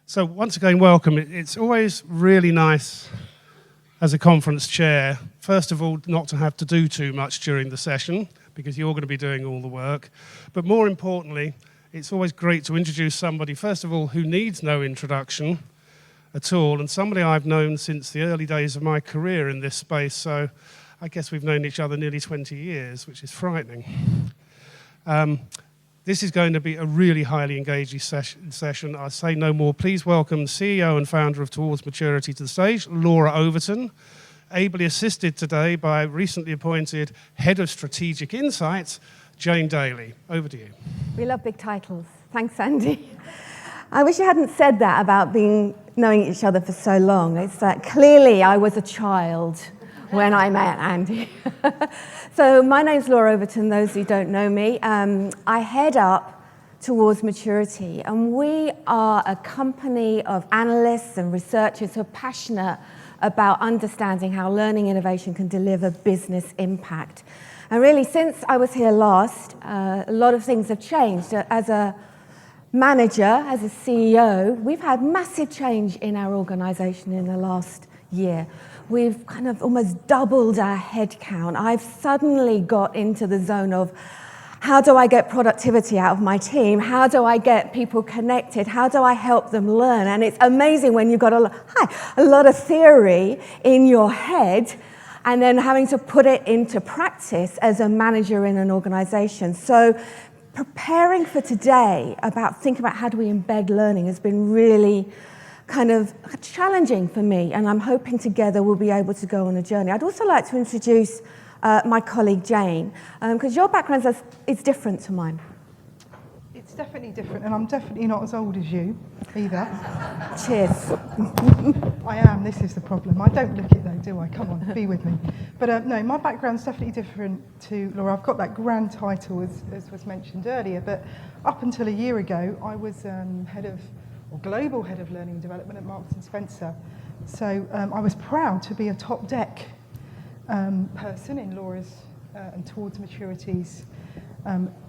So once again, welcome. It's always really nice as a conference chair, first of all, not to have to do too much during the session because you're going to be doing all the work. But more importantly, it's always great to introduce somebody, first of all, who needs no introduction at all, and somebody I've known since the early days of my career in this space. So I guess we've known each other nearly 20 years, which is frightening. This is going to be a really highly engaging session. I say no more. Please welcome CEO and founder of Towards Maturity to the stage, Laura Overton, ably assisted today by recently appointed Head of Strategic Insights, Jane Daly. Over to you. We love big titles. Thanks, Andy. I wish you hadn't said that about knowing each other for so long. It's that clearly I was a child when I met Andy. So my name's Laura Overton, those who don't know me. I head up Towards Maturity, and we are a company of analysts and researchers who are passionate about understanding how learning innovation can deliver business impact. And really, since I was here last, a lot of things have changed. As a manager, as a CEO, we've had massive change in our organization in the last year. We've kind of almost doubled our head count. I've suddenly got into the zone of how do I get productivity out of my team? How do I get people connected? How do I help them learn? And it's amazing when you've got a lot of theory in your head and then having to put it into practice as a manager in an organization. So preparing for today thinking about how do we embed learning has been really kind of challenging for me, and I'm hoping together we'll be able to go on a journey. I'd also like to introduce my colleague Jane, because your background is different to mine. It's definitely different, and I'm definitely not as old as you either. Cheers. I am, this is the problem. I don't look it though, do I? Come on, be with me. But no, my background's definitely different to Laura. I've got that grand title, as was mentioned earlier, but up until a year ago, I was global head of learning and development at Marks & Spencer. So I was proud to be a top deck person in Laura's and Towards Maturity's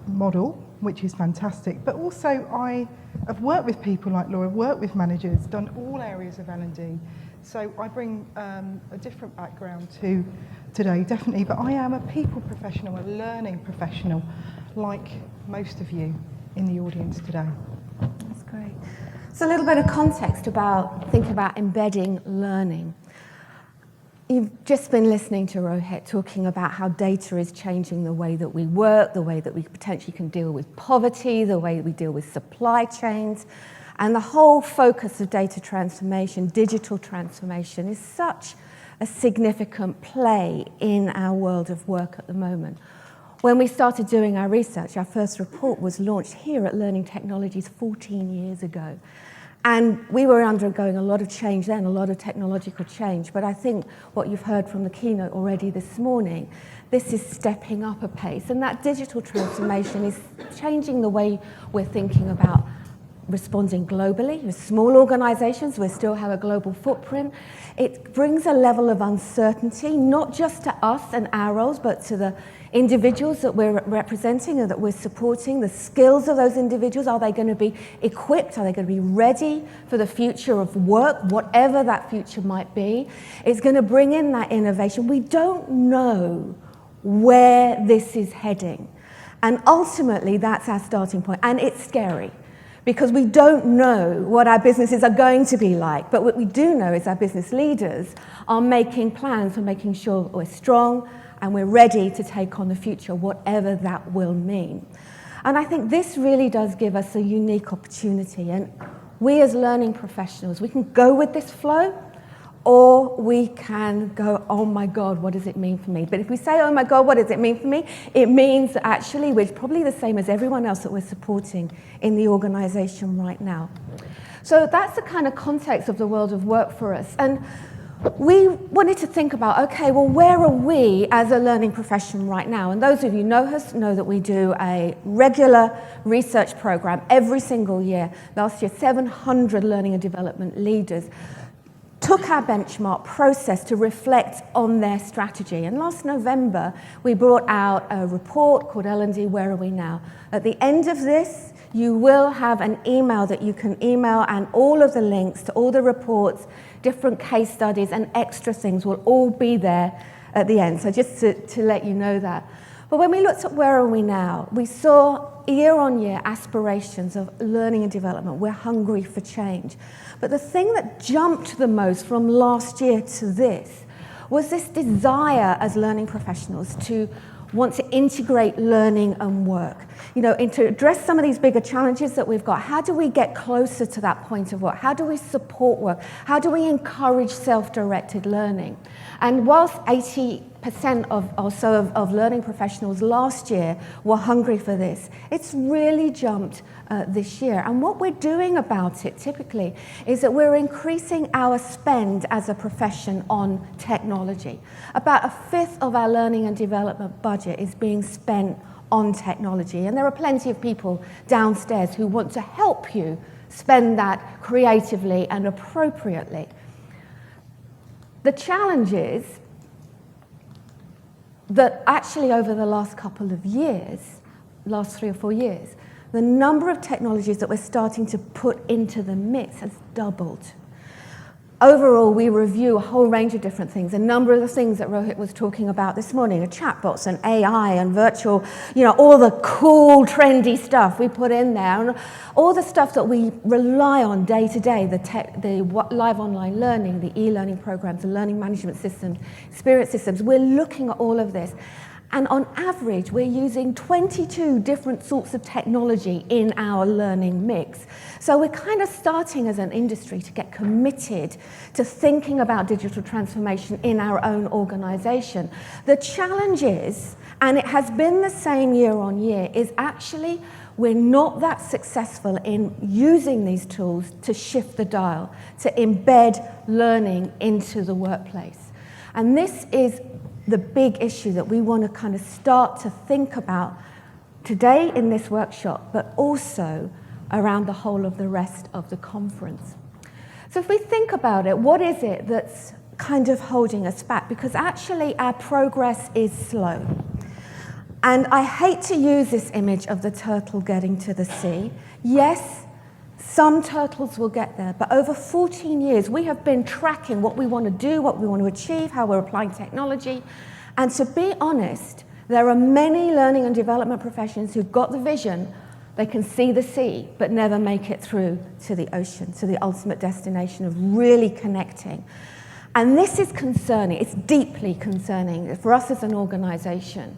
model, which is fantastic. But also I have worked with people like Laura, worked with managers, done all areas of L&D. So I bring a different background to today, definitely. But I am a people professional, a learning professional, like most of you in the audience today. That's great. So a little bit of context about thinking about embedding learning. You've just been listening to Rohit talking about how data is changing the way that we work, the way that we potentially can deal with poverty, the way we deal with supply chains, and the whole focus of data transformation, digital transformation, is such a significant play in our world of work at the moment. When we started doing our research, our first report was launched here at Learning Technologies 14 years ago. And we were undergoing a lot of change then, a lot of technological change. But I think what you've heard from the keynote already this morning, this is stepping up a pace. And that digital transformation is changing the way we're thinking about responding globally. With small organizations, we still have a global footprint. It brings a level of uncertainty, not just to us and our roles, but to the individuals that we're representing and that we're supporting, the skills of those individuals. Are they going to be equipped? Are they going to be ready for the future of work, whatever that future might be? It's going to bring in that innovation. We don't know where this is heading. And ultimately, that's our starting point. And it's scary, because we don't know what our businesses are going to be like. But what we do know is our business leaders are making plans for making sure we're strong and we're ready to take on the future, whatever that will mean. And I think this really does give us a unique opportunity. And we as learning professionals, we can go with this flow, or we can go, oh my God, what does it mean for me? But if we say, oh my God, what does it mean for me? It means that actually we're probably the same as everyone else that we're supporting in the organization right now. So that's the kind of context of the world of work for us. And we wanted to think about, okay, well, where are we as a learning profession right now? And those of you who know us know that we do a regular research program every single year. Last year, 700 learning and development leaders took our benchmark process to reflect on their strategy. And last November, we brought out a report called L&D, Where Are We Now? At the end of this, you will have an email that you can email, and all of the links to all the reports, different case studies, and extra things will all be there at the end. So just to let you know that. But when we looked at Where Are We Now, we saw year-on-year aspirations of learning and development. We're hungry for change. But the thing that jumped the most from last year to this was this desire as learning professionals to want to integrate learning and work. You know, and to address some of these bigger challenges that we've got, how do we get closer to that point of work? How do we support work? How do we encourage self-directed learning? And whilst 80% of learning professionals last year were hungry for this, it's really jumped this year. And what we're doing about it typically is that we're increasing our spend as a profession on technology. About a fifth of our learning and development budget is being spent on technology. And there are plenty of people downstairs who want to help you spend that creatively and appropriately. The challenge is that actually over the last couple of years, last 3 or 4 years, the number of technologies that we're starting to put into the mix has doubled. Overall, we review a whole range of different things. A number of the things that Rohit was talking about this morning, chatbots and AI and virtual, you know, all the cool, trendy stuff we put in there, and all the stuff that we rely on day to day, the live online learning, the e-learning programs, the learning management systems, experience systems. We're looking at all of this. And on average, we're using 22 different sorts of technology in our learning mix. So we're kind of starting as an industry to get committed to thinking about digital transformation in our own organization. The challenge is, and it has been the same year on year, is actually we're not that successful in using these tools to shift the dial, to embed learning into the workplace. And this is the big issue that we want to kind of start to think about today in this workshop, but also around the whole of the rest of the conference. So if we think about it, what is it that's kind of holding us back? Because actually our progress is slow. And I hate to use this image of the turtle getting to the sea. Yes, some turtles will get there, but over 14 years, we have been tracking what we want to do, what we want to achieve, how we're applying technology. And to be honest, there are many learning and development professions who've got the vision, they can see the sea, but never make it through to the ocean, to the ultimate destination of really connecting. And this is concerning, it's deeply concerning for us as an organization.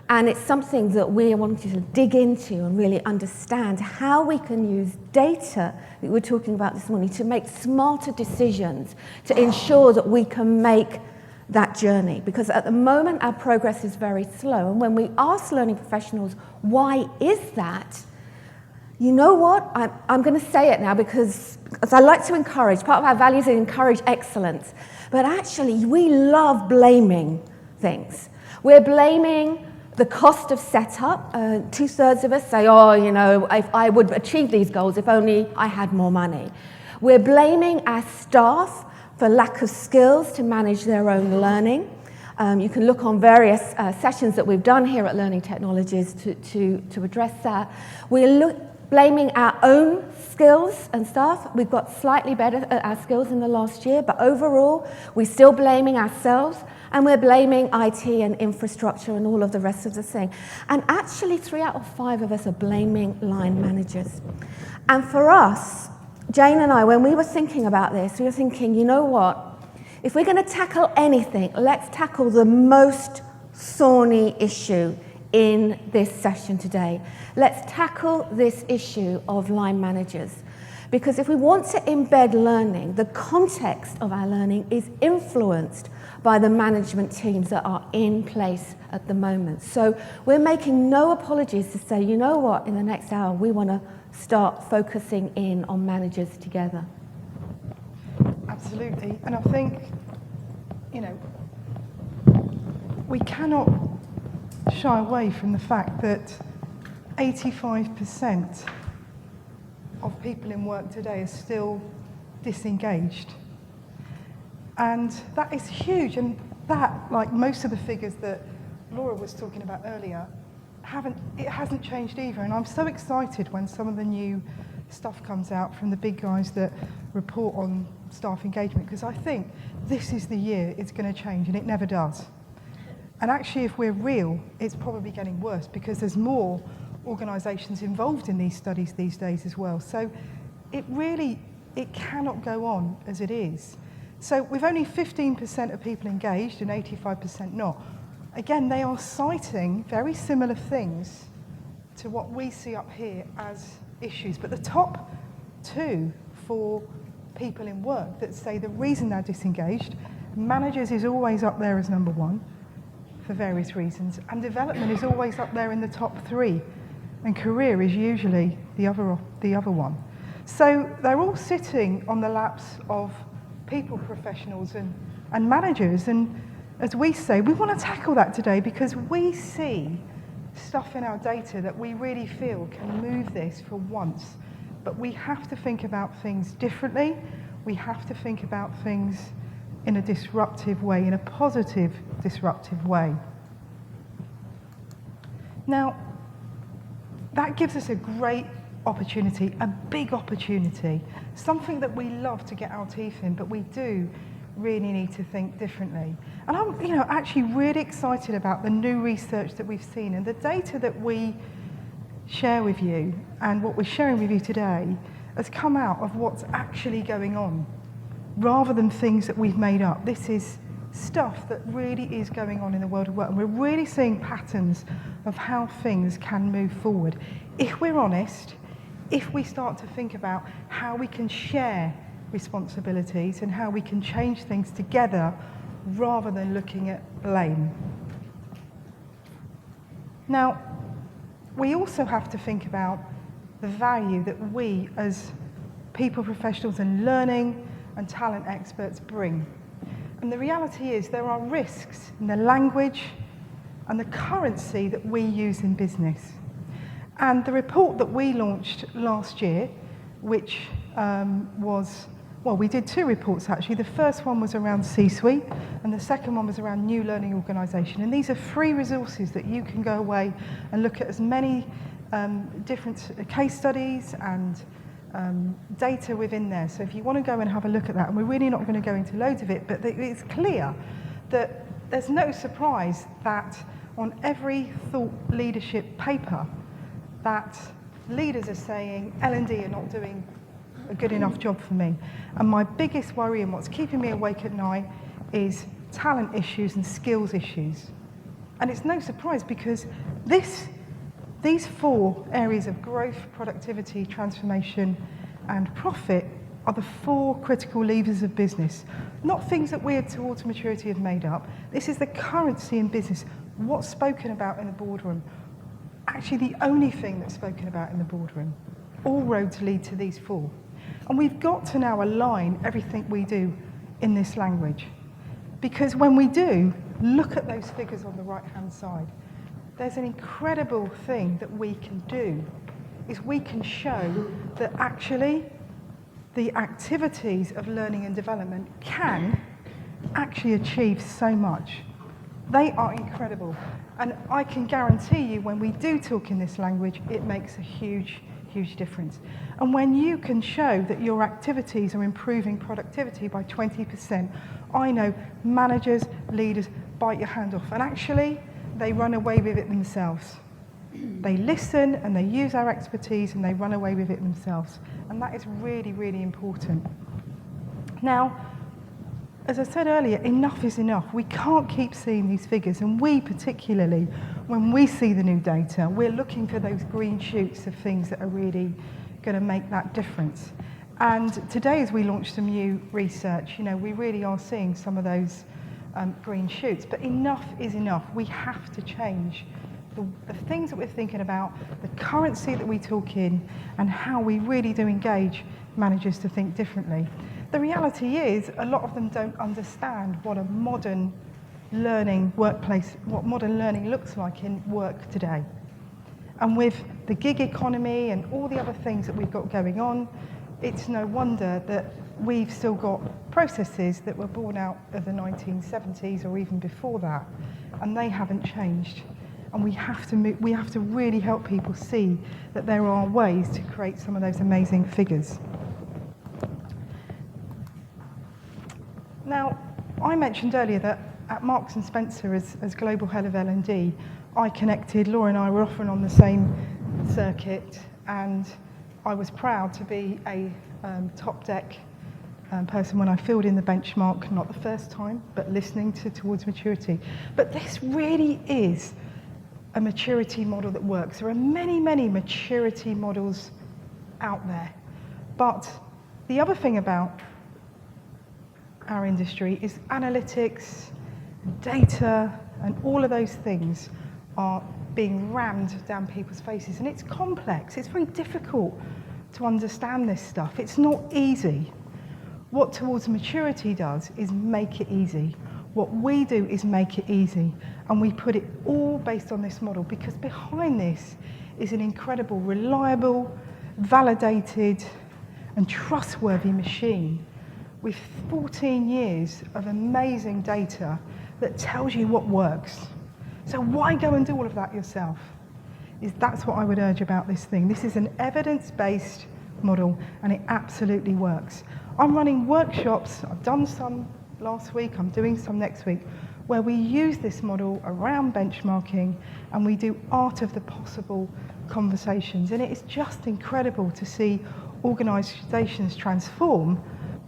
And it's something that we wanted to dig into and really understand how we can use data that we were talking about this morning to make smarter decisions, to ensure that we can make that journey. Because at the moment, our progress is very slow. And when we ask learning professionals, why is that? You know what? I'm going to say it now because I like to encourage. Part of our values is encourage excellence. But actually, we love blaming things. We're blaming the cost of setup. 2/3 of us say, oh, you know, I would achieve these goals if only I had more money. We're blaming our staff for lack of skills to manage their own learning. You can look on various sessions that we've done here at Learning Technologies to address that. We're blaming our own skills and staff. We've got slightly better at our skills in the last year, but overall, we're still blaming ourselves. And we're blaming IT and infrastructure and all of the rest of the thing. And actually, 3 out of 5 of us are blaming line managers. And for us, Jane and I, when we were thinking about this, we were thinking, you know what? If we're going to tackle anything, let's tackle the most thorny issue in this session today. Let's tackle this issue of line managers. Because if we want to embed learning, the context of our learning is influenced by the management teams that are in place at the moment. So we're making no apologies to say, you know what, in the next hour, we want to start focusing in on managers together. Absolutely. And I think, you know, we cannot shy away from the fact that 85% of people in work today are still disengaged. And that is huge. And that, like most of the figures that Laura was talking about earlier, it hasn't changed either. And I'm so excited when some of the new stuff comes out from the big guys that report on staff engagement, because I think this is the year it's going to change, and it never does. And actually, if we're real, it's probably getting worse because there's more organisations involved in these studies these days as well. So it cannot go on as it is. So with only 15% of people engaged and 85% not, again, they are citing very similar things to what we see up here as issues. But the top two for people in work that say the reason they're disengaged, managers is always up there as number one for various reasons, and development is always up there in the top three, and career is usually the other one. So they're all sitting on the laps of people professionals and managers, and as we say, we want to tackle that today because we see stuff in our data that we really feel can move this for once. But we have to think about things differently. We have to think about things in a disruptive way, in a positive disruptive way. Now, that gives us a great opportunity, a big opportunity, something that we love to get our teeth in, but we do really need to think differently. And I'm actually really excited about the new research that we've seen, and the data that we share with you and what we're sharing with you today has come out of what's actually going on rather than things that we've made up. This is stuff that really is going on in the world of work, and we're really seeing patterns of how things can move forward. If we're honest, if we start to think about how we can share responsibilities and how we can change things together rather than looking at blame. Now, we also have to think about the value that we as people professionals and learning and talent experts bring. And the reality is there are risks in the language and the currency that we use in business. And the report that we launched last year, which we did two reports actually. The first one was around C-suite, and the second one was around new learning organisation. And these are free resources that you can go away and look at as many different case studies and data within there. So if you want to go and have a look at that, and we're really not going to go into loads of it, but it's clear that there's no surprise that on every thought leadership paper that leaders are saying L&D are not doing a good enough job for me. And my biggest worry and what's keeping me awake at night is talent issues and skills issues. And it's no surprise because these four areas of growth, productivity, transformation, and profit are the four critical levers of business. Not things that we at Towards Maturity have made up. This is the currency in business, what's spoken about in the boardroom. Actually, the only thing that's spoken about in the boardroom. All roads lead to these four. And we've got to now align everything we do in this language. Because when we do, look at those figures on the right-hand side. There's an incredible thing that we can do, is we can show that actually the activities of learning and development can actually achieve so much. They are incredible. And I can guarantee you when we do talk in this language, it makes a huge, huge difference. And when you can show that your activities are improving productivity by 20%, I know managers, leaders bite your hand off. And actually, they run away with it themselves. They listen and they use our expertise and they run away with it themselves. And that is really, really important. Now, as I said earlier, enough is enough. We can't keep seeing these figures, and we particularly, when we see the new data, we're looking for those green shoots of things that are really going to make that difference. And today, as we launch some new research, we really are seeing some of those green shoots. But enough is enough. We have to change the things that we're thinking about, the currency that we talk in, and how we really do engage managers to think differently. The reality is, a lot of them don't understand what a modern learning workplace, what modern learning looks like in work today. And with the gig economy and all the other things that we've got going on, it's no wonder that we've still got processes that were born out of the 1970s or even before that, and they haven't changed. And we have to really help people see that there are ways to create some of those amazing figures. Now, I mentioned earlier that at Marks & Spencer as Global Head of L&D, Laura and I were often on the same circuit, and I was proud to be a top deck person when I filled in the benchmark, not the first time, but listening towards maturity. But this really is a maturity model that works. There are many, many maturity models out there. But the other thing about our industry is analytics, data, and all of those things are being rammed down people's faces. And it's complex. It's very difficult to understand this stuff. It's not easy. What Towards Maturity does is make it easy. What we do is make it easy, and we put it all based on this model, because behind this is an incredible, reliable, validated, and trustworthy machine with 14 years of amazing data that tells you what works. So why go and do all of that yourself? That's what I would urge about this thing. This is an evidence-based model, and it absolutely works. I'm running workshops, I've done some last week, I'm doing some next week, where we use this model around benchmarking, and we do art of the possible conversations. And it is just incredible to see organisations transform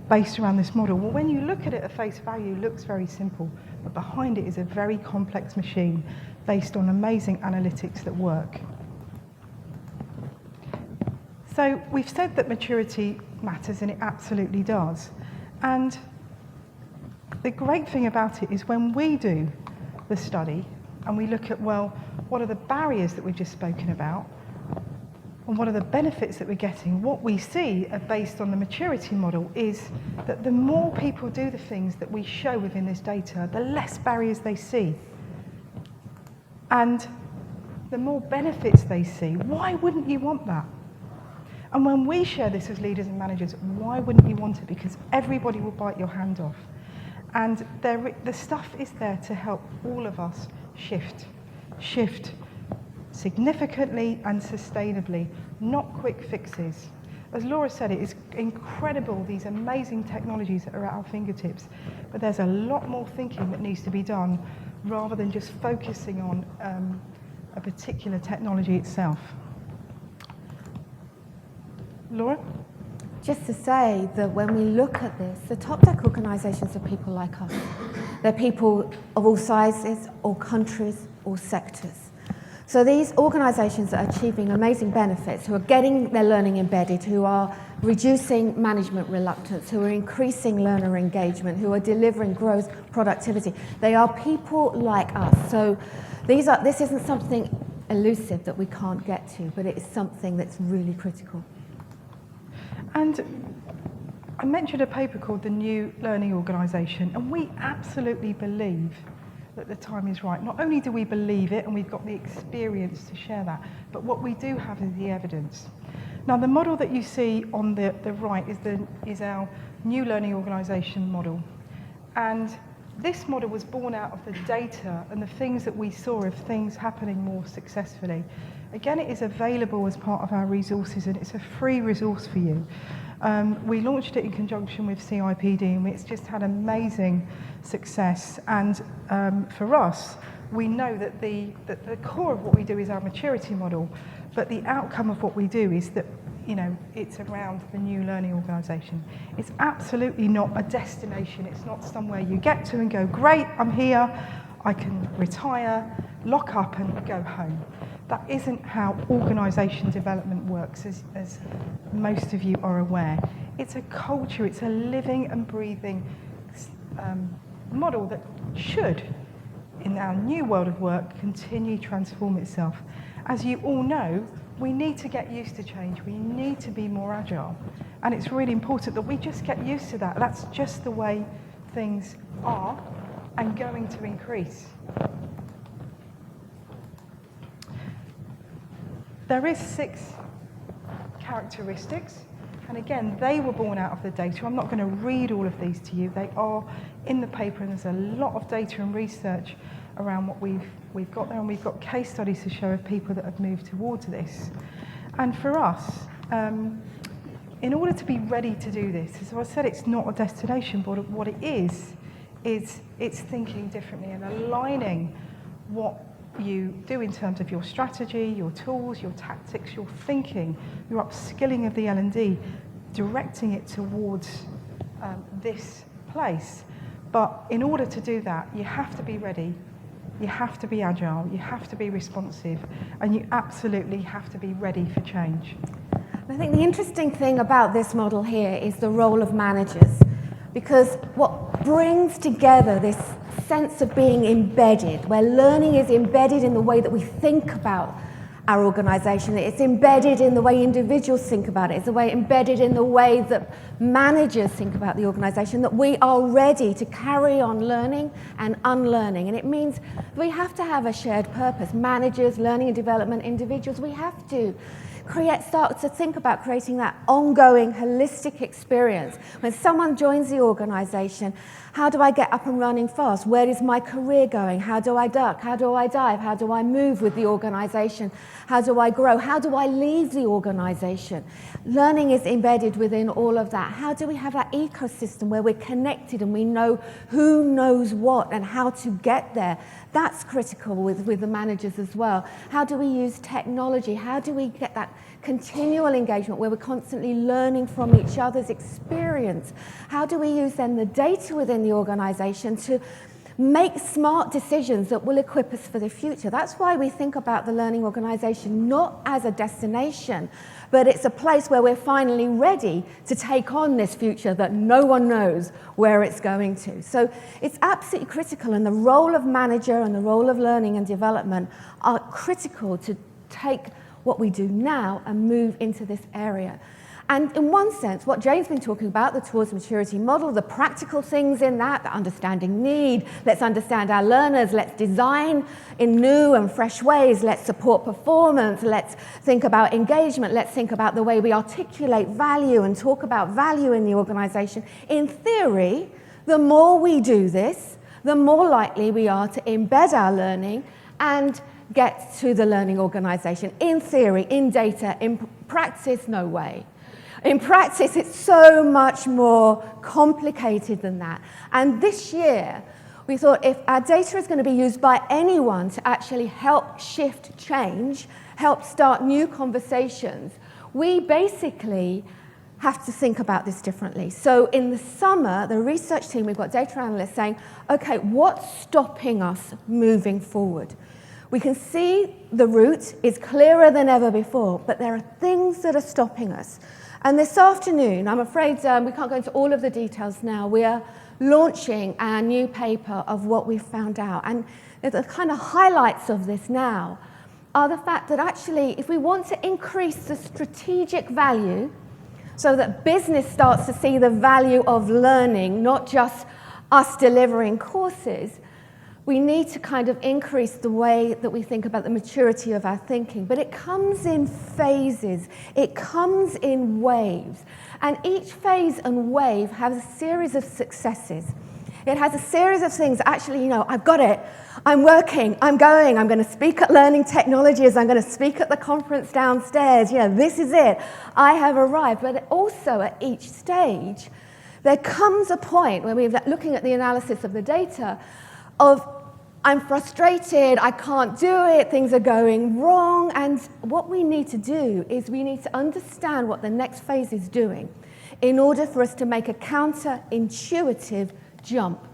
based around this model. Well, when you look at it at face value, it looks very simple, but behind it is a very complex machine based on amazing analytics that work. So we've said that maturity matters, and it absolutely does. And the great thing about it is when we do the study and we look at, well, what are the barriers that we've just spoken about, and what are the benefits that we're getting, what we see based on the maturity model is that the more people do the things that we show within this data, the less barriers they see. And the more benefits they see. Why wouldn't you want that? And when we share this as leaders and managers, why wouldn't you want it? Because everybody will bite your hand off. And the stuff is there to help all of us shift significantly and sustainably, not quick fixes. As Laura said, it is incredible, these amazing technologies that are at our fingertips, but there's a lot more thinking that needs to be done rather than just focusing on a particular technology itself. Laura? Just to say that when we look at this, the top deck organisations are people like us. They're people of all sizes, all countries, all sectors. So these organisations are achieving amazing benefits, who are getting their learning embedded, who are reducing management reluctance, who are increasing learner engagement, who are delivering growth, productivity. They are people like us. So this isn't something elusive that we can't get to, but it is something that's really critical. And I mentioned a paper called The New Learning Organisation, and we absolutely believe that the time is right. Not only do we believe it, and we've got the experience to share that, but what we do have is the evidence. Now, the model that you see on the right is our New Learning Organisation model. And this model was born out of the data and the things that we saw of things happening more successfully. Again, it is available as part of our resources, and it's a free resource for you. We launched it in conjunction with CIPD, and it's just had amazing success. And for us, we know that the core of what we do is our maturity model, but the outcome of what we do is that, it's around the new learning organisation. It's absolutely not a destination. It's not somewhere you get to and go, great, I'm here, I can retire, lock up and go home. That isn't how organisation development works, as most of you are aware. It's a culture, it's a living and breathing model that should, in our new world of work, continue to transform itself. As you all know, we need to get used to change. We need to be more agile. And it's really important that we just get used to that. That's just the way things are and going to increase. There is 6 characteristics And again, they were born out of the data. I'm not going to read all of these to you. They are in the paper, and there's a lot of data and research around what we've got there, and we've got case studies to show of people that have moved towards this. And for us, in order to be ready to do this, as I said, it's not a destination, but what it is it's thinking differently and aligning what you do in terms of your strategy, your tools, your tactics, your thinking, your upskilling of the L&D, directing it towards this place. But in order to do that, you have to be ready, you have to be agile, you have to be responsive, and you absolutely have to be ready for change. I think the interesting thing about this model here is the role of managers, because what brings together this sense of being embedded, where learning is embedded in the way that we think about our organisation, it's embedded in the way individuals think about it, it's embedded in the way that managers think about the organisation, that we are ready to carry on learning and unlearning. And it means we have to have a shared purpose. Managers, learning and development, individuals, we have to start to think about creating that ongoing holistic experience. When someone joins the organisation, how do I get up and running fast? Where is my career going? How do I duck? How do I dive? How do I move with the organisation? How do I grow? How do I leave the organisation? Learning is embedded within all of that. How do we have that ecosystem where we're connected and we know who knows what and how to get there? That's critical with the managers as well. How do we use technology? How do we get that continual engagement where we're constantly learning from each other's experience? How do we use then the data within the organisation to make smart decisions that will equip us for the future? That's why we think about the learning organisation not as a destination, but it's a place where we're finally ready to take on this future that no one knows where it's going to. So it's absolutely critical, and the role of manager and the role of learning and development are critical to take what we do now and move into this area. And in one sense, what Jane's been talking about, the towards maturity model, the practical things in that, the understanding need, let's understand our learners, let's design in new and fresh ways, let's support performance, let's think about engagement, let's think about the way we articulate value and talk about value in the organisation. In theory, the more we do this, the more likely we are to embed our learning and get to the learning organisation. In theory, in data, in practice, no way. In practice, it's so much more complicated than that. And this year, we thought if our data is going to be used by anyone to actually help shift change, help start new conversations, we basically have to think about this differently. So in the summer, the research team, we've got data analysts saying, okay, what's stopping us moving forward? We can see the route is clearer than ever before, but there are things that are stopping us. And this afternoon, I'm afraid we can't go into all of the details now, we are launching our new paper of what we've found out. And the kind of highlights of this now are the fact that actually, if we want to increase the strategic value so that business starts to see the value of learning, not just us delivering courses, we need to kind of increase the way that we think about the maturity of our thinking. But it comes in phases, it comes in waves. And each phase and wave has a series of successes. It has a series of things, actually, I've got it, I'm working, I'm going to speak at Learning Technologies, I'm going to speak at the conference downstairs, this is it, I have arrived. But also at each stage, there comes a point when we're looking at the analysis of the data of I'm frustrated, I can't do it, things are going wrong, and what we need to do is we need to understand what the next phase is doing in order for us to make a counterintuitive jump,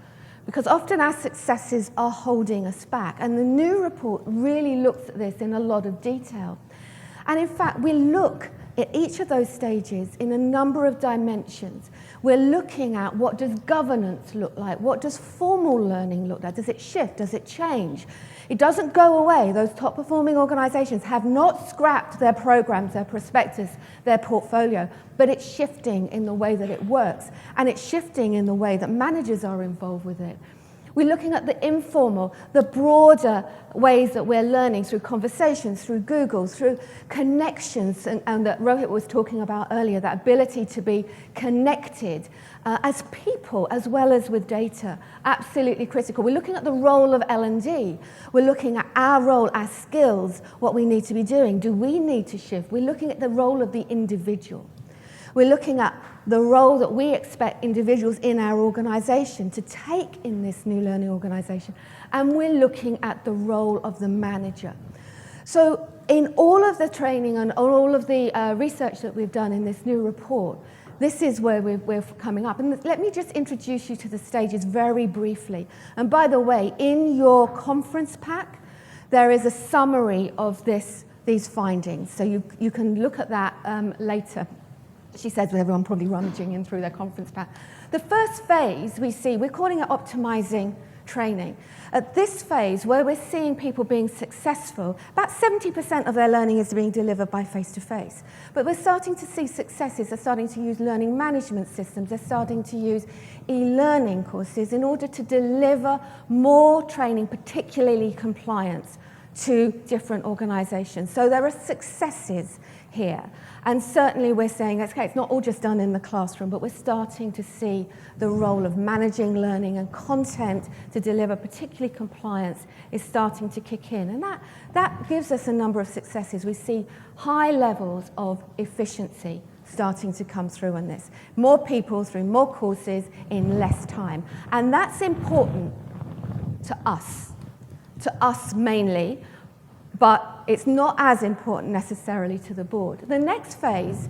because often our successes are holding us back. And the new report really looks at this in a lot of detail. And in fact, we look at each of those stages in a number of dimensions. We're looking at what does governance look like? What does formal learning look like? Does it shift? Does it change? It doesn't go away. Those top performing organizations have not scrapped their programs, their prospectus, their portfolio, but it's shifting in the way that it works, and it's shifting in the way that managers are involved with it. We're looking at the informal, the broader ways that we're learning through conversations, through Google, through connections, and that Rohit was talking about earlier, that ability to be connected as people as well as with data. Absolutely critical. We're looking at the role of L&D. We're looking at our role, our skills, what we need to be doing. Do we need to shift? We're looking at the role of the individual. We're looking at the role that we expect individuals in our organisation to take in this new learning organisation. And we're looking at the role of the manager. So in all of the training and all of the research that we've done in this new report, this is where we're coming up. And let me just introduce you to the stages very briefly. And by the way, in your conference pack, there is a summary of these findings. So you can look at that later. She says with everyone probably rummaging in through their conference pack. The first phase we see, we're calling it optimizing training. At this phase, where we're seeing people being successful, about 70% of their learning is being delivered by face-to-face. But we're starting to see successes. They're starting to use learning management systems. They're starting to use e-learning courses in order to deliver more training, particularly compliance, to different organizations. So there are successes here. And certainly we're saying, okay, it's not all just done in the classroom, but we're starting to see the role of managing learning and content to deliver, particularly compliance, is starting to kick in. And that gives us a number of successes. We see high levels of efficiency starting to come through on this. More people through more courses in less time. And that's important to us mainly, but it's not as important necessarily to the board. The next phase,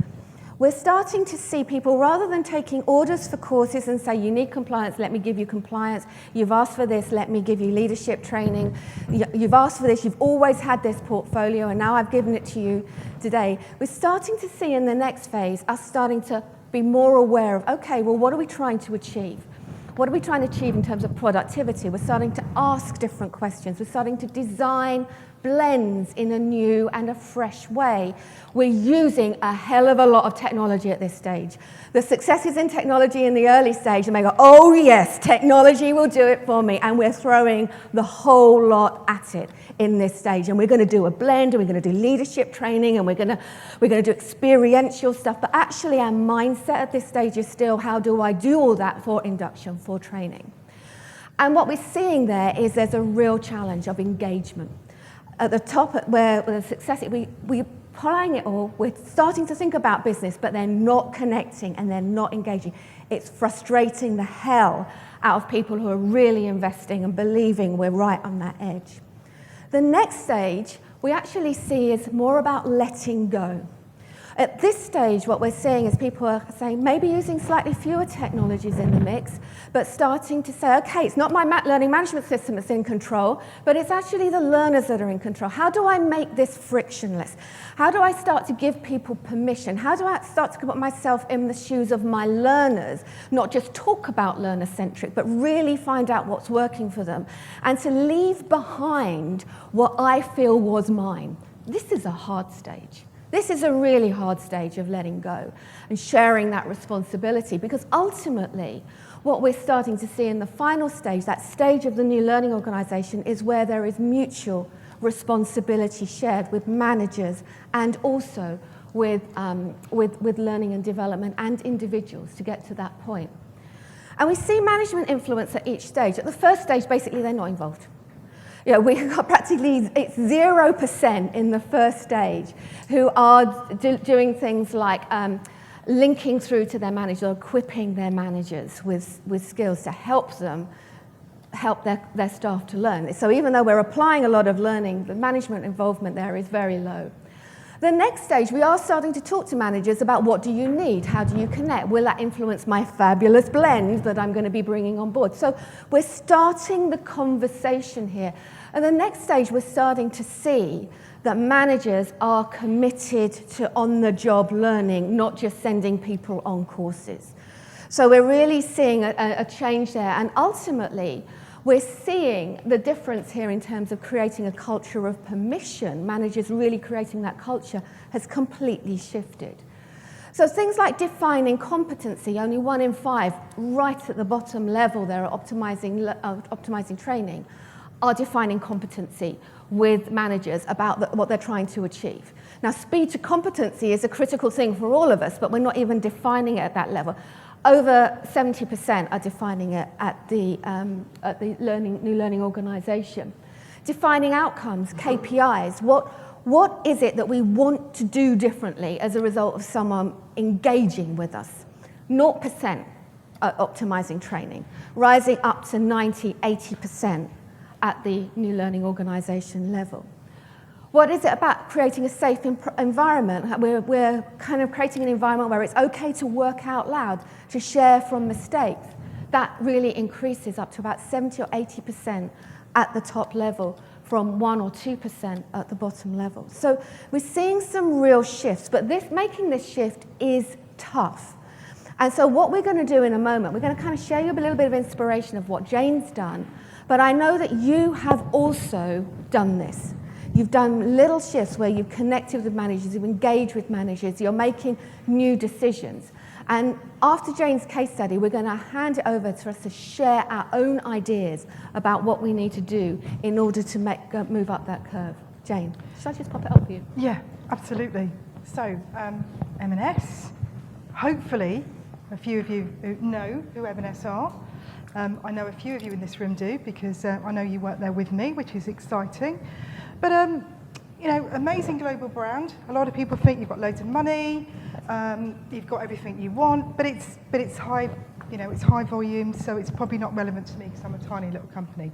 we're starting to see people, rather than taking orders for courses and say, you need compliance, let me give you compliance, you've asked for this, let me give you leadership training, you've asked for this, you've always had this portfolio, and now I've given it to you today. We're starting to see in the next phase, us starting to be more aware of, okay, well, what are we trying to achieve? What are we trying to achieve in terms of productivity? We're starting to ask different questions. We're starting to design blends in a new and a fresh way. We're using a hell of a lot of technology at this stage. The successes in technology in the early stage, and they go, oh yes, technology will do it for me. And we're throwing the whole lot at it in this stage. And we're going to do a blend, and we're going to do leadership training, and we're going to do experiential stuff. But actually our mindset at this stage is still, how do I do all that for induction, for training? And what we're seeing there is there's a real challenge of engagement. At the top, where the success, we're applying it all, we're starting to think about business, but they're not connecting and they're not engaging. It's frustrating the hell out of people who are really investing and believing we're right on that edge. The next stage, we actually see is more about letting go. At this stage, what we're seeing is people are saying, maybe using slightly fewer technologies in the mix, but starting to say, okay, it's not my learning management system that's in control, but it's actually the learners that are in control. How do I make this frictionless? How do I start to give people permission? How do I start to put myself in the shoes of my learners, not just talk about learner-centric, but really find out what's working for them, and to leave behind what I feel was mine? This is a hard stage. This is a really hard stage of letting go and sharing that responsibility, because ultimately what we're starting to see in the final stage, that stage of the new learning organisation, is where there is mutual responsibility shared with managers and also with learning and development and individuals to get to that point. And we see management influence at each stage. At the first stage, basically, they're not involved. Yeah, we've got practically, it's 0% in the first stage who are doing things like linking through to their manager, equipping their managers with skills to help their staff to learn. So even though we're applying a lot of learning, the management involvement there is very low. The next stage, we are starting to talk to managers about what do you need? How do you connect? Will that influence my fabulous blend that I'm going to be bringing on board? So we're starting the conversation here. And the next stage, we're starting to see that managers are committed to on-the-job learning, not just sending people on courses. So we're really seeing a change there. And ultimately, we're seeing the difference here in terms of creating a culture of permission. Managers really creating that culture has completely shifted. So things like defining competency, only 1 in 5, right at the bottom level there are optimizing training, are defining competency with managers about what they're trying to achieve. Now, speed to competency is a critical thing for all of us, but we're not even defining it at that level. Over 70% are defining it at the new learning organisation. Defining outcomes, KPIs, what is it that we want to do differently as a result of someone engaging with us? 0% optimising training, rising up to 90, 80% at the new learning organisation level. What is it about creating a safe environment? We're kind of creating an environment where it's okay to work out loud, to share from mistakes. That really increases up to about 70 or 80% at the top level, from 1 or 2% at the bottom level. So we're seeing some real shifts, but making this shift is tough. And so what we're going to do in a moment, we're going to kind of share you a little bit of inspiration of what Jane's done, but I know that you have also done this. You've done little shifts where you've connected with managers, you've engaged with managers, you're making new decisions. And after Jane's case study, we're going to hand it over to us to share our own ideas about what we need to do in order to move up that curve. Jane, should I just pop it up for you? Yeah, absolutely. So, M&S, hopefully a few of you know who M&S are. I know a few of you in this room do, because I know you work there with me, which is exciting. But, you know, amazing global brand. A lot of people think you've got loads of money, you've got everything you want, but it's high, you know, it's high volume, so it's probably not relevant to me because I'm a tiny little company.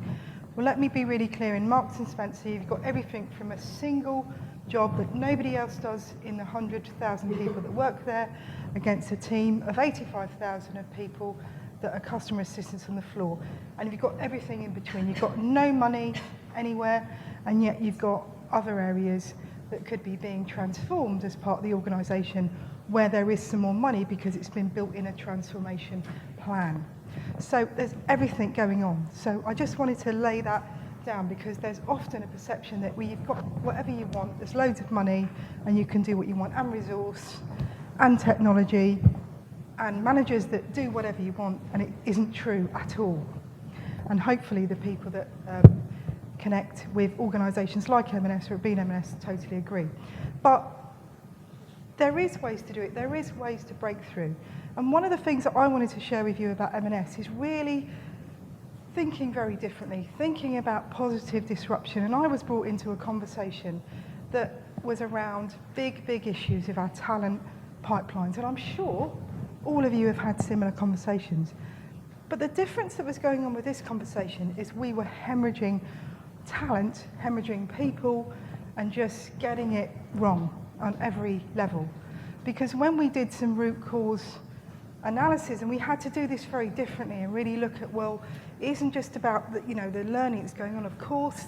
Well, let me be really clear. In Marks & Spencer, you've got everything from a single job that nobody else does in the 100,000 people that work there, against a team of 85,000 of people that are customer assistants on the floor. And you've got everything in between. You've got no money anywhere, and yet you've got other areas that could be being transformed as part of the organisation where there is some more money because it's been built in a transformation plan. So there's everything going on. So I just wanted to lay that down, because there's often a perception that you've got whatever you want, there's loads of money and you can do what you want, and resource and technology and managers that do whatever you want, and it isn't true at all. And hopefully the people that connect with organisations like M&S or have been M&S totally agree. But there is ways to do it, there is ways to break through. And one of the things that I wanted to share with you about M&S is really thinking very differently, thinking about positive disruption. And I was brought into a conversation that was around big issues of our talent pipelines. And I'm sure all of you have had similar conversations. But the difference that was going on with this conversation is we were hemorrhaging talent, hemorrhaging people, and just getting it wrong on every level. Because when we did some root cause analysis, and we had to do this very differently and really look at, well, it isn't just about the, you know, the learning that's going on. Of course,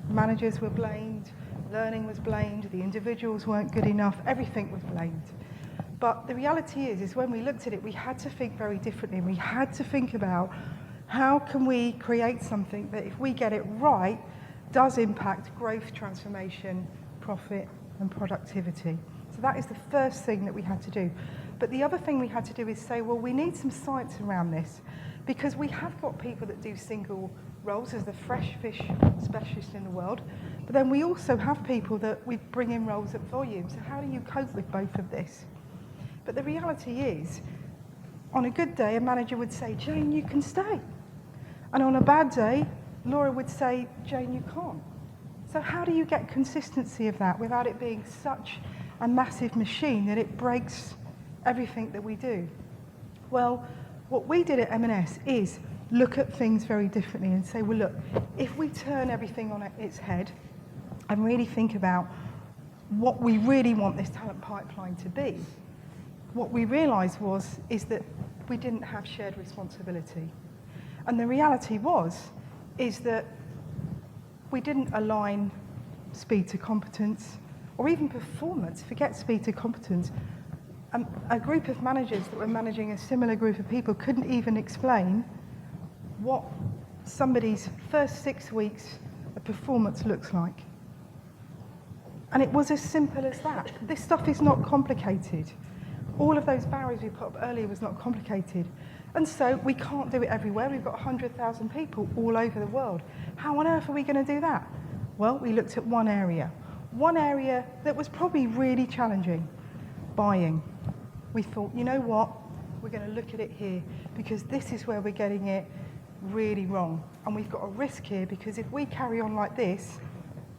managers were blamed, learning was blamed, the individuals weren't good enough, everything was blamed. But the reality is when we looked at it, we had to think very differently, and we had to think about how can we create something that, if we get it right, does impact growth, transformation, profit, and productivity. So that is the first thing that we had to do. But the other thing we had to do is say, well, we need some science around this, because we have got people that do single roles as the fresh fish specialist in the world, but then we also have people that we bring in roles at volume. So how do you cope with both of this? But the reality is, on a good day, a manager would say, Jane, you can stay. And on a bad day, Laura would say, Jane, you can't. So how do you get consistency of that without it being such a massive machine that it breaks everything that we do? Well, what we did at M&S is look at things very differently and say, well, look, if we turn everything on its head and really think about what we really want this talent pipeline to be, what we realised is that we didn't have shared responsibility. And the reality is that we didn't align speed to competence, or even performance, forget speed to competence. A group of managers that were managing a similar group of people couldn't even explain what somebody's first 6 weeks of performance looks like. And it was as simple as that. This stuff is not complicated. All of those barriers we put up earlier was not complicated. And so we can't do it everywhere. We've got 100,000 people all over the world. How on earth are we going to do that? Well, we looked at one area that was probably really challenging, buying. We thought, you know what, we're going to look at it here because this is where we're getting it really wrong. And we've got a risk here because if we carry on like this,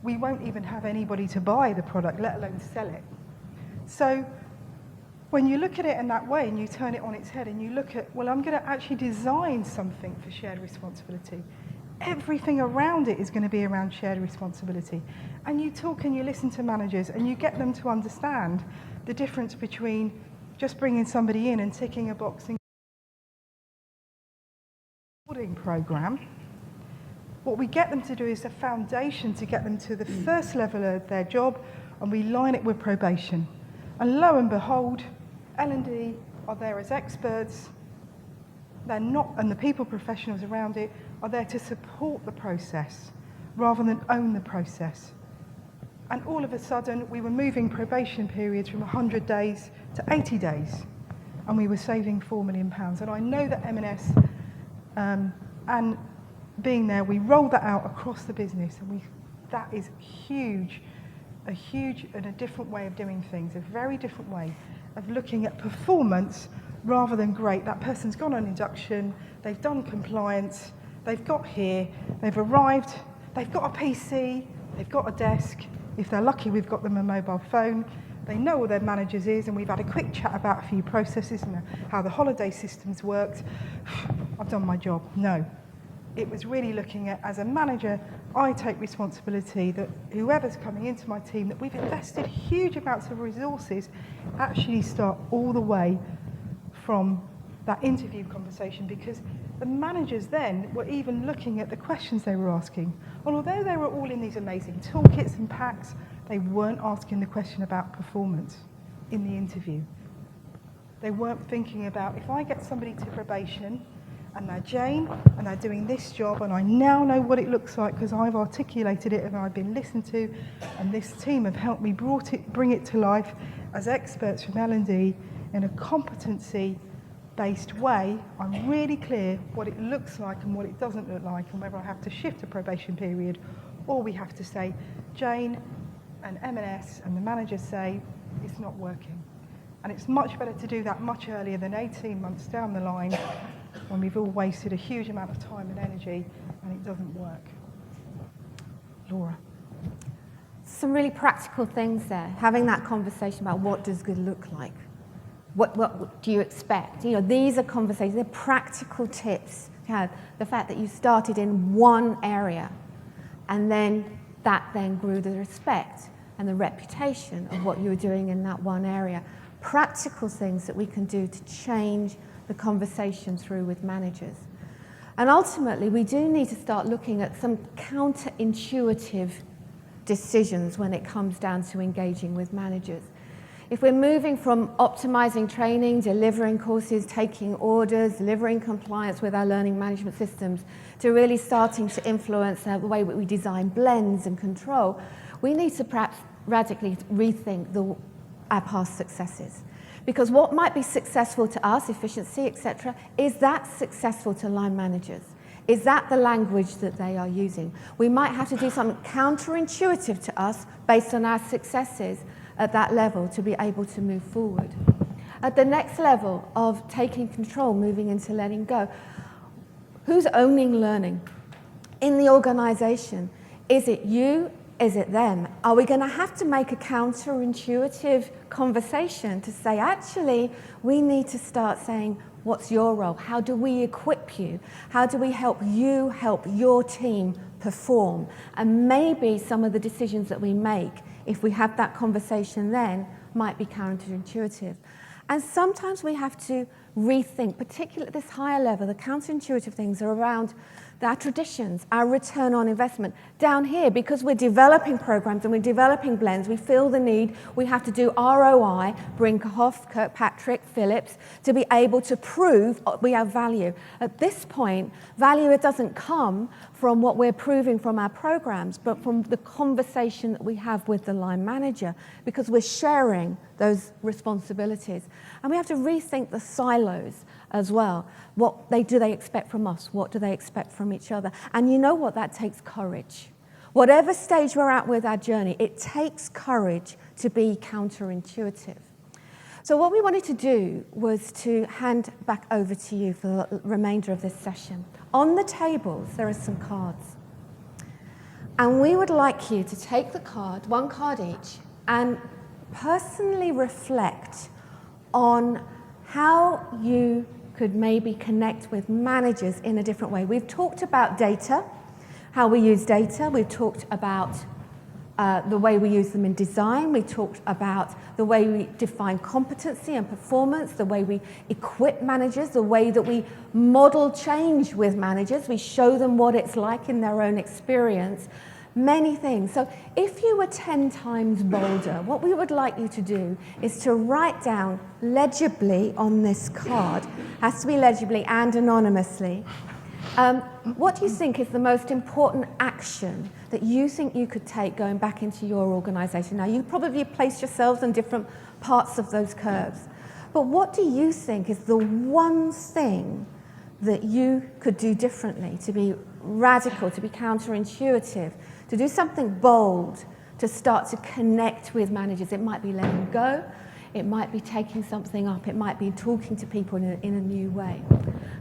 we won't even have anybody to buy the product, let alone sell it. So when you look at it in that way and you turn it on its head and you look at, well, I'm going to actually design something for shared responsibility. Everything around it is going to be around shared responsibility. And you talk and you listen to managers and you get them to understand the difference between just bringing somebody in and ticking a box and program. What we get them to do is a foundation to get them to the first level of their job, and we line it with probation. And lo and behold, L&D are there as experts. They're not, and the people professionals around it are there to support the process rather than own the process. And all of a sudden, we were moving probation periods from 100 days to 80 days, and we were saving £4 million. And I know that M&S and being there, we rolled that out across the business, and that is huge, a huge and a different way of doing things, a very different way of looking at performance rather than great. That person's gone on induction, they've done compliance, they've got here, they've arrived, they've got a PC, they've got a desk. If they're lucky, we've got them a mobile phone. They know what their managers is, and we've had a quick chat about a few processes and how the holiday systems worked. I've done my job. No. It was really looking at, as a manager, I take responsibility that whoever's coming into my team, that we've invested huge amounts of resources, actually start all the way from that interview conversation, because the managers then were even looking at the questions they were asking. And although they were all in these amazing toolkits and packs, they weren't asking the question about performance in the interview. They weren't thinking about, if I get somebody to probation, and they're Jane, and they're doing this job, and I now know what it looks like because I've articulated it and I've been listened to, and this team have helped me bring it to life as experts from L&D in a competency-based way. I'm really clear what it looks like and what it doesn't look like, and whether I have to shift a probation period, or we have to say, Jane and M&S and the managers say, it's not working. And it's much better to do that much earlier than 18 months down the line, when we've all wasted a huge amount of time and energy and it doesn't work. Laura. Some really practical things there, having that conversation about what does good look like. What do you expect? You know, these are conversations, they're practical tips to have. The fact that you started in one area and then that then grew the respect and the reputation of what you were doing in that one area. Practical things that we can do to change the conversation through with managers. And ultimately, we do need to start looking at some counterintuitive decisions when it comes down to engaging with managers. If we're moving from optimizing training, delivering courses, taking orders, delivering compliance with our learning management systems, to really starting to influence the way we design blends and control, we need to perhaps radically rethink our past successes. Because what might be successful to us, efficiency, etc., is that successful to line managers? Is that the language that they are using? We might have to do something counterintuitive to us based on our successes at that level to be able to move forward. At the next level of taking control, moving into letting go, who's owning learning? In the organization, is it you? Is it them? Are we going to have to make a counterintuitive conversation to say, actually, we need to start saying, what's your role? How do we equip you? How do we help you help your team perform? And maybe some of the decisions that we make, if we have that conversation then, might be counterintuitive. And sometimes we have to rethink, particularly at this higher level, the counterintuitive things are around our traditions, our return on investment. Down here, because we're developing programs and we're developing blends, we feel the need, we have to do ROI, Brinkhoff, Kirkpatrick, Phillips, to be able to prove we have value. At this point, value doesn't come from what we're proving from our programs, but from the conversation that we have with the line manager, because we're sharing those responsibilities. And we have to rethink the silos as well. What do they expect from us? What do they expect from each other? And you know what? That takes courage. Whatever stage we're at with our journey, it takes courage to be counterintuitive. So what we wanted to do was to hand back over to you for the remainder of this session. On the tables, there are some cards. And we would like you to take the card, one card each, and personally reflect on how you could maybe connect with managers in a different way. We've talked about data, how we use data. We've talked about the way we use them in design. We talked about the way we define competency and performance, the way we equip managers, the way that we model change with managers. We show them what it's like in their own experience. Many things. So if you were 10 times bolder, what we would like you to do is to write down legibly on this card, has to be legibly and anonymously, what do you think is the most important action that you think you could take going back into your organization? Now, you probably placed yourselves on different parts of those curves, but what do you think is the one thing that you could do differently to be radical, to be counterintuitive, to do something bold, to start to connect with managers? It might be letting go, it might be taking something up, it might be talking to people in a new way.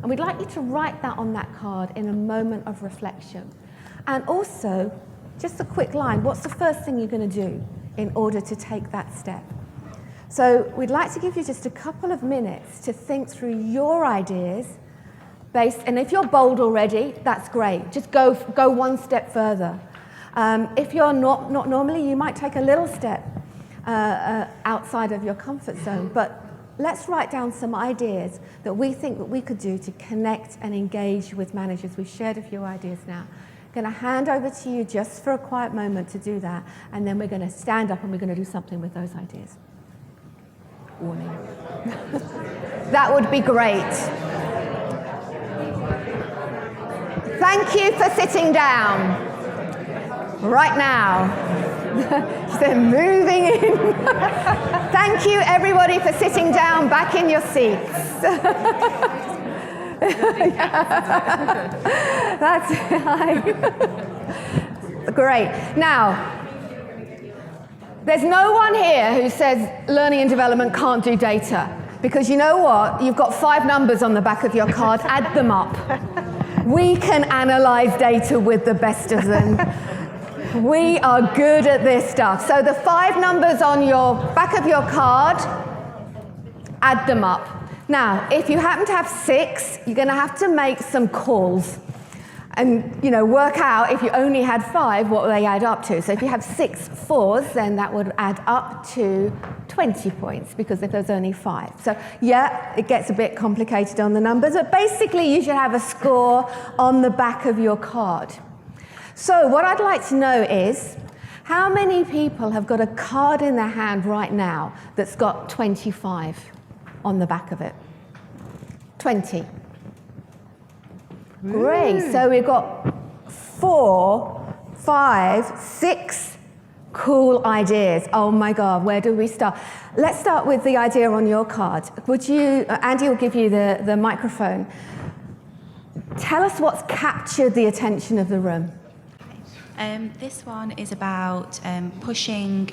And we'd like you to write that on that card in a moment of reflection. And also, just a quick line, what's the first thing you're going to do in order to take that step? So we'd like to give you just a couple of minutes to think through your ideas, and if you're bold already, that's great. Just go one step further. If you're not normally, you might take a little step outside of your comfort zone. But let's write down some ideas that we think that we could do to connect and engage with managers. We've shared a few ideas now. I'm going to hand over to you just for a quiet moment to do that, and then we're going to stand up and we're going to do something with those ideas. Warning. That would be great. Thank you for sitting down right now. They're moving in. Thank you, everybody, for sitting down back in your seats. That's great. Now, there's no one here who says learning and development can't do data, because you know what? You've got 5 numbers on the back of your card. Add them up. We can analyze data with the best of them. We are good at this stuff. So the 5 numbers on your back of your card, add them up. Now, if you happen to have 6, you're going to have to make some calls and, work out if you only had 5, what they add up to. So if you have 6 4s, then that would add up to 20 points, because if there's only 5. So yeah, it gets a bit complicated on the numbers, but basically you should have a score on the back of your card. So what I'd like to know is, how many people have got a card in their hand right now that's got 25 on the back of it? 20. Great. So we've got 4, 5, 6 cool ideas. Oh my God, where do we start? Let's start with the idea on your card. Would you, Andy will give you the microphone. Tell us what's captured the attention of the room. This one is about pushing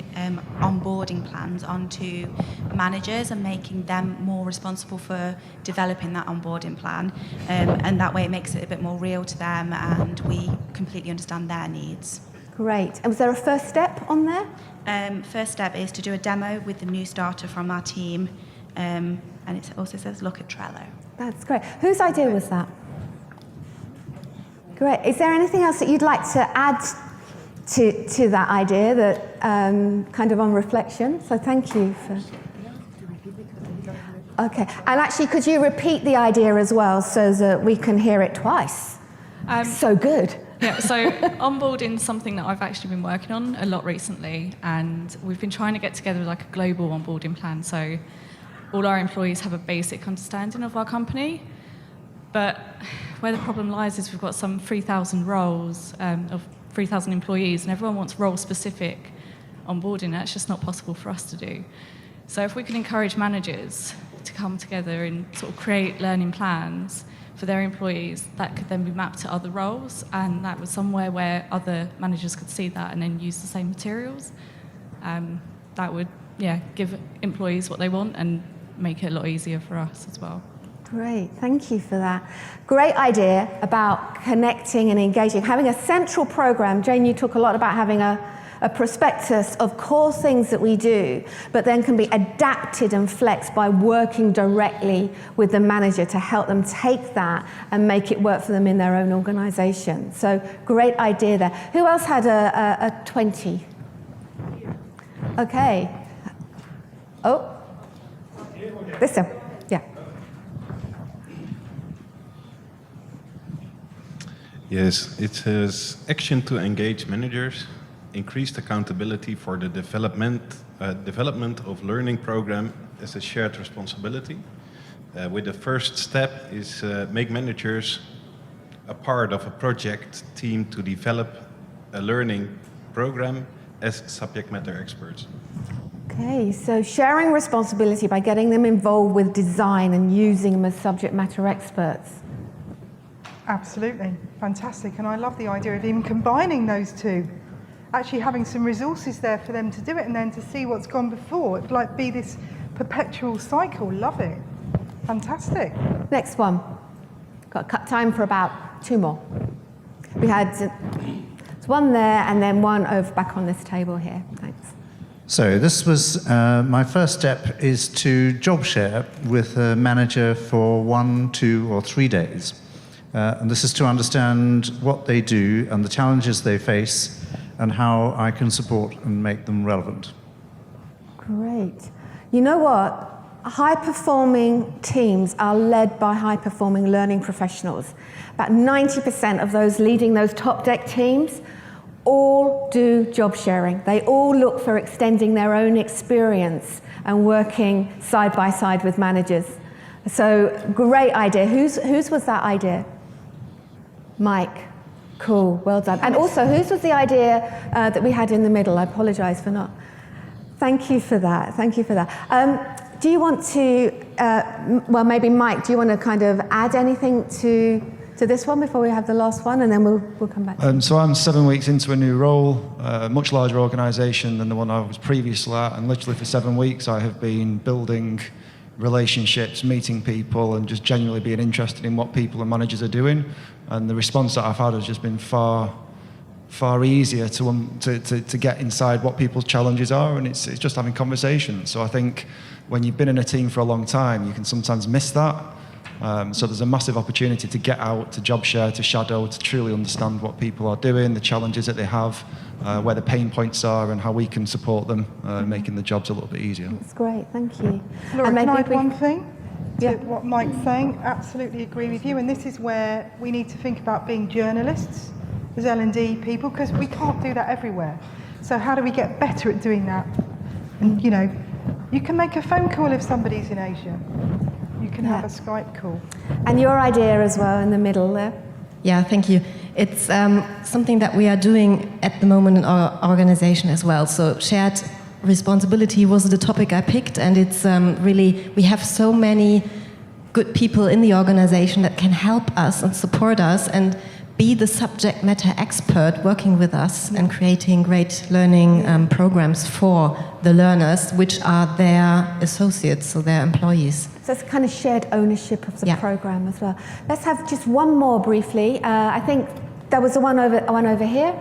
onboarding plans onto managers and making them more responsible for developing that onboarding plan. And that way it makes it a bit more real to them, and we completely understand their needs. Great. And was there a first step on there? First step is to do a demo with the new starter from our team. And it also says, look at Trello. That's great. Whose idea was that? Great. Is there anything else that you'd like to add to that idea, that kind of on reflection? So thank you for... Okay. And actually, could you repeat the idea as well so that we can hear it twice? So good. Yeah, so onboarding is something that I've actually been working on a lot recently, and we've been trying to get together like a global onboarding plan, so all our employees have a basic understanding of our company. But where the problem lies is we've got some 3,000 roles of 3,000 employees, and everyone wants role-specific onboarding. That's just not possible for us to do. So if we can encourage managers to come together and sort of create learning plans for their employees, that could then be mapped to other roles, and that was somewhere where other managers could see that and then use the same materials. That would, give employees what they want and make it a lot easier for us as well. Great, thank you for that. Great idea about connecting and engaging. Having a central program. Jane, you talk a lot about having a prospectus of core things that we do, but then can be adapted and flexed by working directly with the manager to help them take that and make it work for them in their own organisation. So great idea there. Who else had a 20? Okay. Oh, this one. Yeah. Yes, it says action to engage managers, increased accountability for the development of learning program as a shared responsibility. With the first step is make managers a part of a project team to develop a learning program as subject matter experts. Okay, so sharing responsibility by getting them involved with design and using them as subject matter experts. Absolutely, fantastic. And I love the idea of even combining those two. Actually having some resources there for them to do it and then to see what's gone before. It'd like be this perpetual cycle. Love it. Fantastic. Next one. Got time for about 2 more. We had one there and then one over back on this table here. Thanks. So this was my first step is to job share with a manager for 1, 2, or 3 days. And this is to understand what they do and the challenges they face and how I can support and make them relevant. Great. You know what? High-performing teams are led by high-performing learning professionals. About 90% of those leading those top deck teams all do job sharing. They all look for extending their own experience and working side by side with managers. So great idea. Whose was that idea? Mike. Cool, well done. And also, whose was the idea that we had in the middle? I apologise for not. Thank you for that. Thank you for that. Do you want to, well, maybe Mike, do you want to kind of add anything to this one before we have the last one, and then we'll come back? So I'm 7 weeks into a new role, a much larger organisation than the one I was previously at, and literally for 7 weeks I have been building relationships, meeting people, and just genuinely being interested in what people and managers are doing. And the response that I've had has just been far easier to get inside what people's challenges are, and it's just having conversations. So I think when you've been in a team for a long time, you can sometimes miss that. So there's a massive opportunity to get out, to job share, to shadow, to truly understand what people are doing, the challenges that they have, where the pain points are, and how we can support them, making the jobs a little bit easier. That's great, thank you. Laura, and can I maybe add one thing to Yeah. what Mike's saying? Absolutely agree with you. And this is where we need to think about being journalists as L&D people, because we can't do that everywhere. So how do we get better at doing that? And, you know, you can make a phone call if somebody's in Asia. You can have a Skype call. And your idea as well in the middle there. Yeah, thank you. It's something that we are doing at the moment in our organization as well. So shared responsibility was the topic I picked, and it's really, we have so many good people in the organization that can help us and support us and be the subject matter expert working with us and creating great learning programs for the learners, which are their associates, so their employees. So it's kind of shared ownership of the program as well. Let's have just one more briefly. I think there was one over here.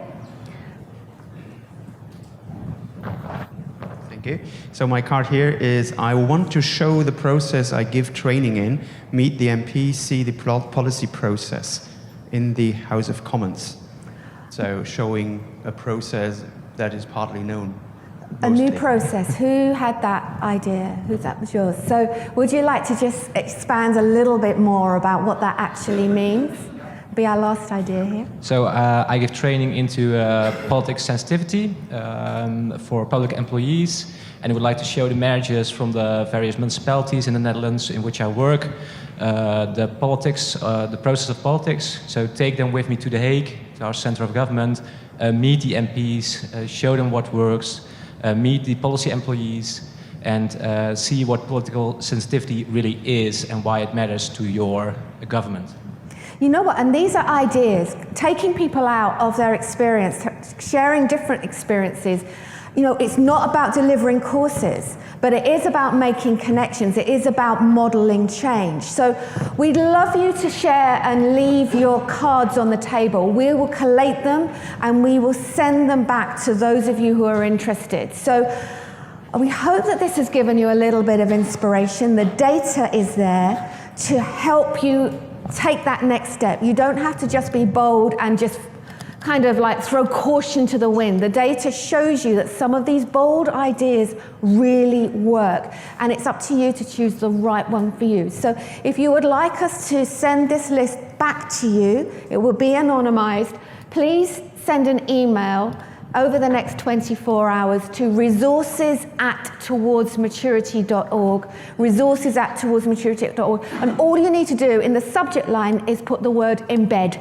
Thank you. So my card here is, I want to show the process I give training in, meet the MP, see the policy process in the House of Commons. So showing a process that is partly known. A new process. Who had that idea? That was yours. So would you like to just expand a little bit more about what that actually means? be our last idea here. So I give training into politics sensitivity for public employees, and I would like to show the managers from the various municipalities in the Netherlands in which I work the politics, the process of politics. So take them with me to The Hague, to our center of government, meet the MPs, show them what works, meet the policy employees, and see what political sensitivity really is and why it matters to your government. You know what, and these are ideas, taking people out of their experience, sharing different experiences. You know, it's not about delivering courses, but it is about making connections. It is about modeling change. So we'd love you to share and leave your cards on the table. We will collate them and we will send them back to those of you who are interested. So we hope that this has given you a little bit of inspiration. The data is there to help you take that next step. You don't have to just be bold and just kind of like throw caution to the wind. The data shows you that some of these bold ideas really work, and it's up to you to choose the right one for you. So if you would like us to send this list back to you, it will be anonymized. Please send an email over the next 24 hours to resources@towardsmaturity.org, resources@towardsmaturity.org, and all you need to do in the subject line is put the word embed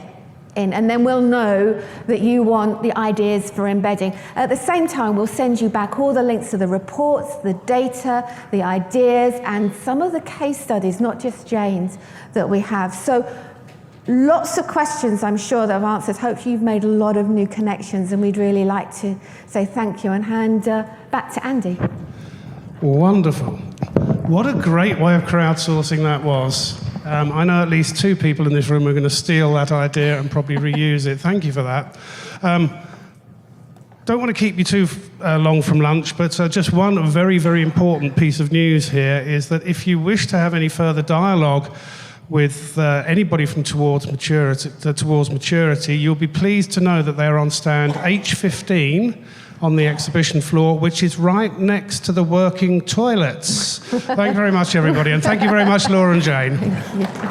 in, and then we'll know that you want the ideas for embedding. At the same time, we'll send you back all the links to the reports, the data, the ideas, and some of the case studies, not just Jane's, that we have. So lots of questions, I'm sure, that I've answered. Hopefully you've made a lot of new connections, and we'd really like to say thank you and hand back to Andy. Wonderful. What a great way of crowdsourcing that was. I know at least 2 people in this room are going to steal that idea and probably reuse it. Thank you for that. Don't want to keep you too long from lunch, but just one very, very important piece of news here is that if you wish to have any further dialogue with anybody from Towards Maturity, you'll be pleased to know that they're on stand H15 on the exhibition floor, which is right next to the working toilets. Thank you very much, everybody, and thank you very much, Laura and Jane. Thank you.